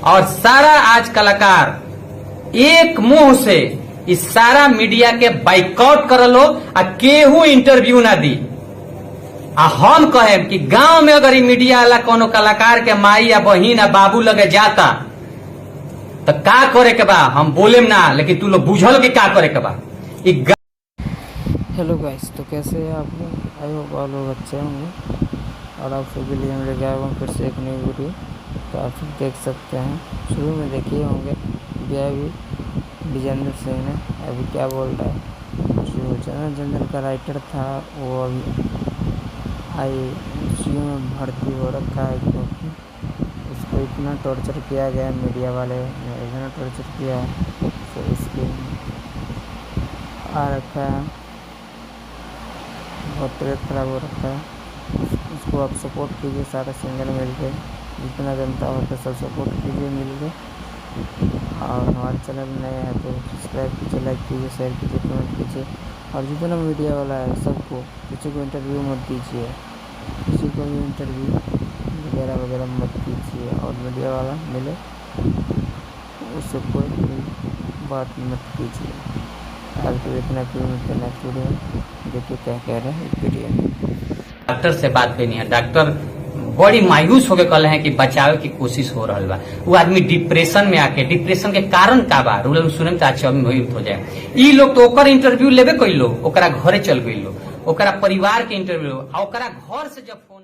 और सारा आज कलाकार एक मुंह से इस सारा मीडिया के बाइकआउट करलो आ केहू इंटरव्यू ना दी। आ हम कहे कि गांव में अगर मीडिया वाला कोनो कलाकार के माई या बहिन या बाबू लगे जाता तो का करे के बा, हम बोलेम ना, लेकिन तू लोग बुझल के का करे के बा। हेलो गाइस, तो कैसे हैं आप लोग? आई होप आप लोग अच्छे होंगे और आप सभी लिए हम लेके आए हुए फिर से एक नई वीडियो। तो आप सब देख सकते हैं, शुरू में देखिए होंगे विजेंद्र सिंह ने अभी क्या बोल रहा है। जो जनरल का राइटर था वो अभी ICU में भर्ती हो रखा है क्योंकि उसको इतना टॉर्चर किया गया, मीडिया वाले ने इतना टॉर्चर किया तो इसकी आ रखा है, बहुत तबीयत खराब हो रखा है। उसको आप सपोर्ट कीजिए, सारे सिंगर मिल के, जितना जनता होता सब सपोर्ट कीजिए मिल के। और हमारे चैनल नए हैं तो सब्सक्राइब कीजिए, लाइक कीजिए, शेयर कीजिए, कमेंट कीजिए। और जितना मीडिया वाला है सबको, किसी को इंटरव्यू मत दीजिए, किसी को भी इंटरव्यू वगैरह वगैरह मत कीजिए। और मीडिया वाला मिले उससे कोई भी बात मत कीजिए। आज तो इतना क्यों मिलते नेक्स्ट वीडियो में देखिए क्या कह रहे हैं इस वीडियो में। डॉक्टर से बात करनी है, डॉक्टर बड़ी मायूस होकर कहले हैं कि बचावे की कोशिश हो रहा बा। वो आदमी डिप्रेशन में आके, डिप्रेशन के कारण का बा रूरल सुने तो अच्छा हो जाए। ई लोग तो ओकर इंटरव्यू लेबे कैलो, ओकरा घरे चल गई, ओकरा परिवार के इंटरव्यू, ओकरा घर से जब फोन